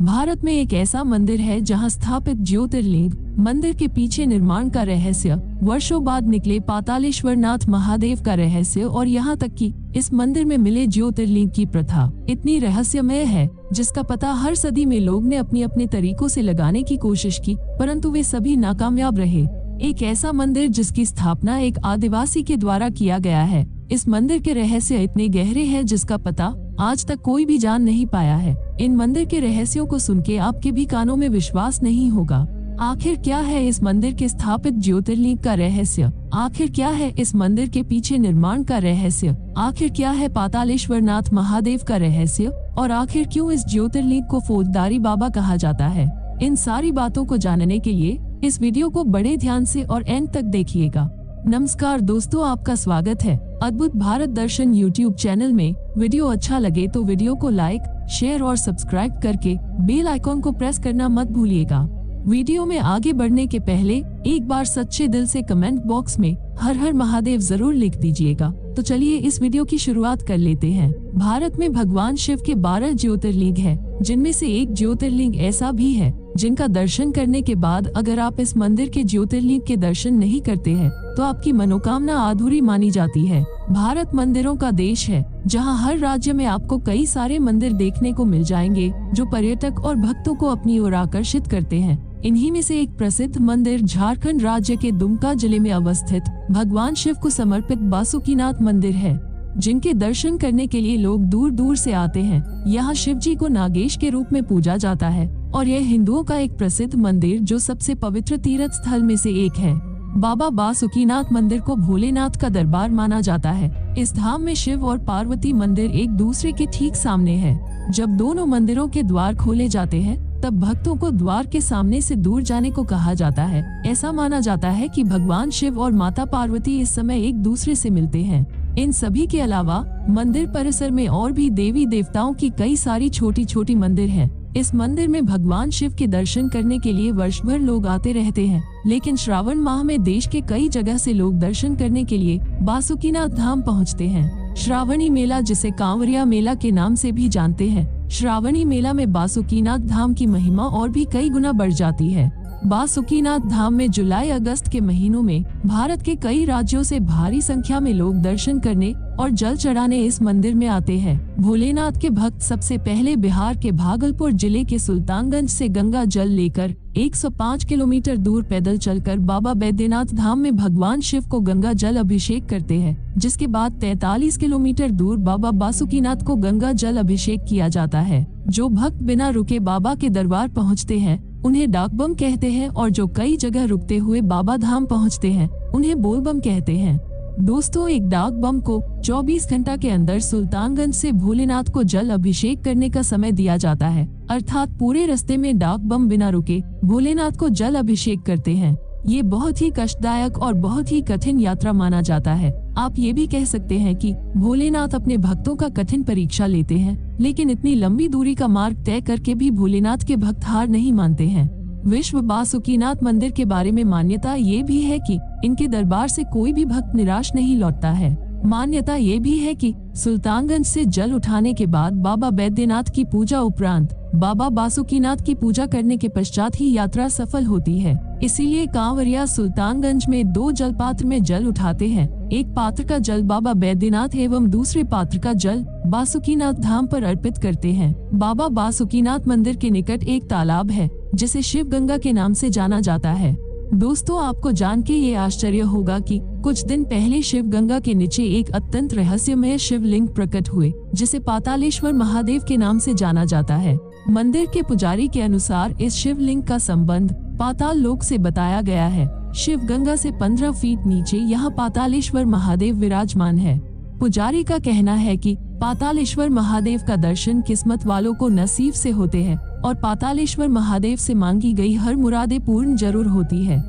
भारत में एक ऐसा मंदिर है जहां स्थापित ज्योतिर्लिंग मंदिर के पीछे निर्माण का रहस्य, वर्षों बाद निकले पातालेश्वरनाथ महादेव का रहस्य और यहाँ तक कि इस मंदिर में मिले ज्योतिर्लिंग की प्रथा इतनी रहस्यमय है जिसका पता हर सदी में लोग ने अपने अपने तरीकों से लगाने की कोशिश की, परंतु वे सभी नाकामयाब रहे। एक ऐसा मंदिर जिसकी स्थापना एक आदिवासी के द्वारा किया गया है। इस मंदिर के रहस्य इतने गहरे हैं जिसका पता आज तक कोई भी जान नहीं पाया है। इन मंदिर के रहस्यों को सुन के आपके भी कानों में विश्वास नहीं होगा। आखिर क्या है इस मंदिर के स्थापित ज्योतिर्लिंग का रहस्य? आखिर क्या है इस मंदिर के पीछे निर्माण का रहस्य? आखिर क्या है पातालेश्वरनाथ महादेव का रहस्य? और आखिर क्यों इस ज्योतिर्लिंग को फौजदारी बाबा कहा जाता है? इन सारी बातों को जानने के लिए इस वीडियो को बड़े ध्यान से और एंड तक देखिएगा। नमस्कार दोस्तों, आपका स्वागत है अद्भुत भारत दर्शन यूट्यूब चैनल में। वीडियो अच्छा लगे तो वीडियो को लाइक, शेयर और सब्सक्राइब करके बेल आइकॉन को प्रेस करना मत भूलिएगा। वीडियो में आगे बढ़ने के पहले एक बार सच्चे दिल से कमेंट बॉक्स में हर हर महादेव जरूर लिख दीजिएगा। तो चलिए इस वीडियो की शुरुआत कर लेते हैं। भारत में भगवान शिव के 12 ज्योतिर्लिंग हैं, जिनमें से एक ज्योतिर्लिंग ऐसा भी है जिनका दर्शन करने के बाद अगर आप इस मंदिर के ज्योतिर्लिंग के दर्शन नहीं करते हैं तो आपकी मनोकामना अधूरी मानी जाती है। भारत मंदिरों का देश है जहां हर राज्य में आपको कई सारे मंदिर देखने को मिल जाएंगे जो पर्यटक और भक्तों को अपनी ओर आकर्षित करते हैं। इन्हीं में से एक प्रसिद्ध मंदिर झारखंड राज्य के दुमका जिले में अवस्थित भगवान शिव को समर्पित बासुकीनाथ मंदिर है, जिनके दर्शन करने के लिए लोग दूर दूर से आते हैं। यहाँ शिव जी को नागेश के रूप में पूजा जाता है और यह हिंदुओं का एक प्रसिद्ध मंदिर जो सबसे पवित्र तीर्थ स्थल में से एक है। बाबा बासुकीनाथ मंदिर को भोलेनाथ का दरबार माना जाता है। इस धाम में शिव और पार्वती मंदिर एक दूसरे के ठीक सामने है। जब दोनों मंदिरों के द्वार खोले जाते हैं तब भक्तों को द्वार के सामने से दूर जाने को कहा जाता है। ऐसा माना जाता है कि भगवान शिव और माता पार्वती इस समय एक दूसरे से मिलते हैं। इन सभी के अलावा मंदिर परिसर में और भी देवी देवताओं की कई सारी छोटी छोटी मंदिर हैं। इस मंदिर में भगवान शिव के दर्शन करने के लिए वर्ष भर लोग आते रहते हैं, लेकिन श्रावण माह में देश के कई जगह से लोग दर्शन करने के लिए बासुकीनाथ धाम पहुंचते हैं। श्रावणी मेला, जिसे कांवरिया मेला के नाम से भी जानते हैं, श्रावणी मेला में बासुकीनाथ धाम की महिमा और भी कई गुना बढ़ जाती है। बासुकीनाथ धाम में जुलाई अगस्त के महीनों में भारत के कई राज्यों से भारी संख्या में लोग दर्शन करने और जल चढ़ाने इस मंदिर में आते हैं। भोलेनाथ के भक्त सबसे पहले बिहार के भागलपुर जिले के सुल्तानगंज से गंगा जल लेकर 105 किलोमीटर दूर पैदल चलकर बाबा बैद्यनाथ धाम में भगवान शिव को गंगा जल अभिषेक करते हैं, जिसके बाद 43 किलोमीटर दूर बाबा बासुकीनाथ को गंगा जल अभिषेक किया जाता है। जो भक्त बिना रुके बाबा के दरबार पहुँचते हैं उन्हें डाक बम कहते हैं और जो कई जगह रुकते हुए बाबा धाम पहुंचते हैं उन्हें बोल बम कहते हैं। दोस्तों, एक डाक बम को 24 घंटा के अंदर सुल्तानगंज से भोलेनाथ को जल अभिषेक करने का समय दिया जाता है, अर्थात पूरे रास्ते में डाक बम बिना रुके भोलेनाथ को जल अभिषेक करते हैं। ये बहुत ही कष्टदायक और बहुत ही कठिन यात्रा माना जाता है। आप ये भी कह सकते हैं कि भोलेनाथ अपने भक्तों का कठिन परीक्षा लेते हैं, लेकिन इतनी लंबी दूरी का मार्ग तय करके भी भोलेनाथ के भक्त हार नहीं मानते हैं। विश्व बासुकीनाथ मंदिर के बारे में मान्यता ये भी है कि इनके दरबार से कोई भी भक्त निराश नहीं लौटता है। मान्यता ये भी है कि सुल्तानगंज से जल उठाने के बाद बाबा बैद्यनाथ की पूजा उपरांत बाबा बासुकीनाथ की पूजा करने के पश्चात ही यात्रा सफल होती है। इसीलिए कांवरिया सुल्तानगंज में 2 जल पात्र में जल उठाते हैं। एक पात्र का जल बाबा बैद्यनाथ एवं दूसरे पात्र का जल बासुकीनाथ धाम पर अर्पित करते हैं। बाबा बासुकीनाथ मंदिर के निकट एक तालाब है जिसे शिव गंगा के नाम से जाना जाता है। दोस्तों, आपको जान के ये आश्चर्य होगा कि कुछ दिन पहले शिव गंगा के नीचे एक अत्यंत रहस्यमय शिवलिंग प्रकट हुए जिसे पातालेश्वर महादेव के नाम से जाना जाता है। मंदिर के पुजारी के अनुसार इस शिवलिंग का संबंध पाताल लोक से बताया गया है। शिव गंगा से 15 फीट नीचे यहाँ पातालेश्वर महादेव विराजमान है। पुजारी का कहना है कि पातालेश्वर महादेव का दर्शन किस्मत वालों को नसीब से होते हैं और पातालेश्वर महादेव से मांगी गई हर मुरादें पूर्ण जरूर होती है।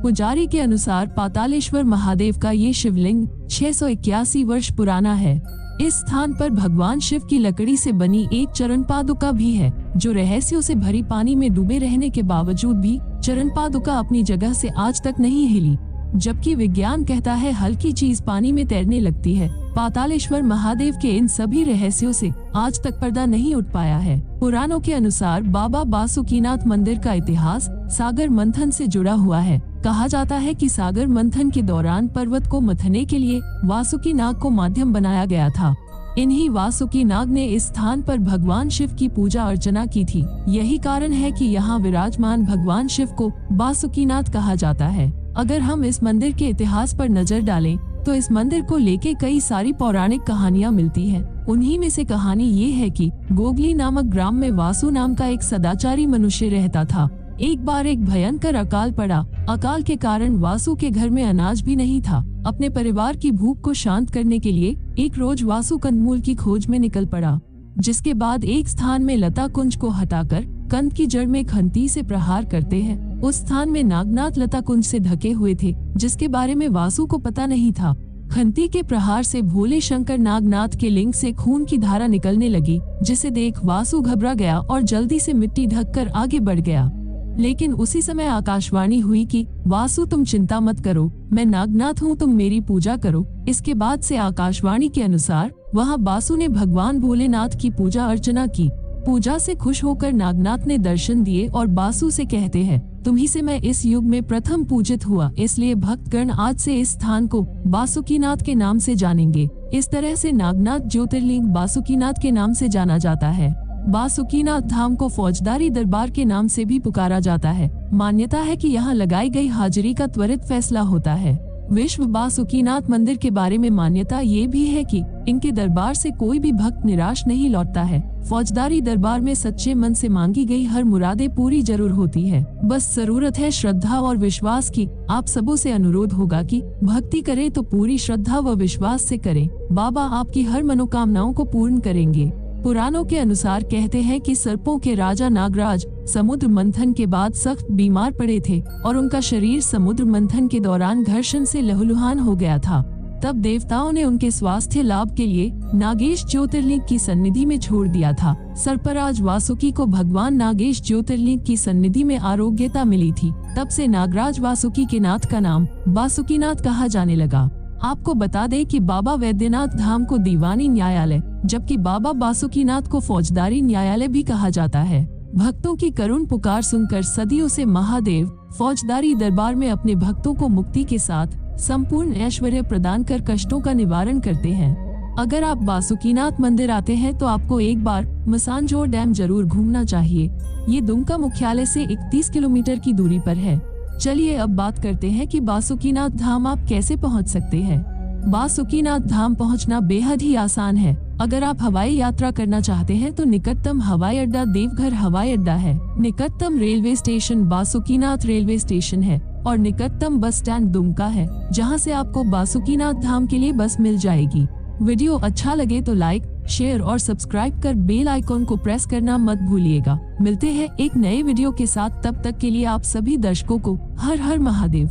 पुजारी के अनुसार पातालेश्वर महादेव का ये शिवलिंग 681 वर्ष पुराना है। इस स्थान पर भगवान शिव की लकड़ी से बनी एक चरण पादुका भी है, जो रहस्यों से भरी पानी में डूबे रहने के बावजूद भी चरण पादुका अपनी जगह से आज तक नहीं हिली। जबकि विज्ञान कहता है हल्की चीज पानी में तैरने लगती है। पातालेश्वर महादेव के इन सभी रहस्यों से आज तक पर्दा नहीं उठ पाया है। पुराणों के अनुसार बाबा बासुकीनाथ मंदिर का इतिहास सागर मंथन से जुड़ा हुआ है। कहा जाता है कि सागर मंथन के दौरान पर्वत को मथने के लिए वासुकी नाग को माध्यम बनाया गया था। इन्हीं वासुकी नाग ने इस स्थान पर भगवान शिव की पूजा अर्चना की थी। यही कारण है कि यहाँ विराजमान भगवान शिव को बासुकीनाथ कहा जाता है। अगर हम इस मंदिर के इतिहास पर नजर डालें तो इस मंदिर को लेके कई सारी पौराणिक कहानियाँ मिलती हैं। उन्हीं में से कहानी ये है कि गोगली नामक ग्राम में वासु नाम का एक सदाचारी मनुष्य रहता था। एक बार एक भयंकर अकाल पड़ा। अकाल के कारण वासु के घर में अनाज भी नहीं था। अपने परिवार की भूख को शांत करने के लिए एक रोज वासु कंदमूल की खोज में निकल पड़ा, जिसके बाद एक स्थान में लता कुंज को हटाकर कंद की जड़ में खंती से प्रहार करते हैं। उस स्थान में नागनाथ लता कुंज से ढके हुए थे, जिसके बारे में वासु को पता नहीं था। खंती के प्रहार से भोले शंकर नागनाथ के लिंग से खून की धारा निकलने लगी, जिसे देख वासु घबरा गया और जल्दी से मिट्टी ढककर आगे बढ़ गया। लेकिन उसी समय आकाशवाणी हुई कि वासु तुम चिंता मत करो, मैं नागनाथ हूँ, तुम मेरी पूजा करो। इसके बाद से आकाशवाणी के अनुसार वहाँ वासु ने भगवान भोलेनाथ की पूजा अर्चना की। पूजा से खुश होकर नागनाथ ने दर्शन दिए और वासु से कहते हैं, तुम्ही से मैं इस युग में प्रथम पूजित हुआ, इसलिए भक्तगण आज से इस स्थान को बासुकीनाथ के नाम से जानेंगे। इस तरह से नागनाथ ज्योतिर्लिंग बासुकीनाथ के नाम से जाना जाता है। बासुकीनाथ धाम को फौजदारी दरबार के नाम से भी पुकारा जाता है। मान्यता है कि यहाँ लगाई गई हाजिरी का त्वरित फैसला होता है। विश्व बासुकीनाथ मंदिर के बारे में मान्यता ये भी है कि इनके दरबार से कोई भी भक्त निराश नहीं लौटता है। फौजदारी दरबार में सच्चे मन से मांगी गई हर मुरादें पूरी जरूर होती है। बस जरूरत है श्रद्धा और विश्वास की। आप सबों से अनुरोध होगा कि भक्ति करें तो पूरी श्रद्धा व विश्वास से करें। बाबा आपकी हर मनोकामनाओं को पूर्ण करेंगे। पुराणों के अनुसार कहते हैं कि सर्पों के राजा नागराज समुद्र मंथन के बाद सख्त बीमार पड़े थे और उनका शरीर समुद्र मंथन के दौरान घर्षण से लहूलुहान हो गया था। तब देवताओं ने उनके स्वास्थ्य लाभ के लिए नागेश ज्योतिर्लिंग की सन्निधि में छोड़ दिया था। सर्पराज वासुकी को भगवान नागेश ज्योतिर्लिंग की सन्निधि में आरोग्यता मिली थी। तब से नागराज वासुकी के नाथ का नाम बासुकीनाथ कहा जाने लगा। आपको बता दें कि बाबा वैद्यनाथ धाम को दीवानी न्यायालय, जबकि बाबा बासुकीनाथ को फौजदारी न्यायालय भी कहा जाता है। भक्तों की करुण पुकार सुनकर सदियों से महादेव फौजदारी दरबार में अपने भक्तों को मुक्ति के साथ संपूर्ण ऐश्वर्य प्रदान कर कष्टों का निवारण करते हैं। अगर आप बासुकीनाथ मंदिर आते हैं तो आपको एक बार मसानजोर डैम जरूर घूमना चाहिए। ये दुमका मुख्यालय से 31 किलोमीटर की दूरी पर है। चलिए अब बात करते हैं कि बासुकीनाथ धाम आप कैसे पहुंच सकते हैं। बासुकीनाथ धाम पहुंचना बेहद ही आसान है। अगर आप हवाई यात्रा करना चाहते हैं तो निकटतम हवाई अड्डा देवघर हवाई अड्डा है। निकटतम railway station Basukinath railway station है और निकटतम बस स्टैंड दुमका है, जहां से आपको बासुकीनाथ धाम के लिए बस मिल जाएगी। वीडियो अच्छा लगे तो लाइक, शेयर और सब्सक्राइब कर बेल आइकॉन को प्रेस करना मत भूलिएगा। मिलते हैं एक नए वीडियो के साथ, तब तक के लिए आप सभी दर्शकों को हर हर महादेव।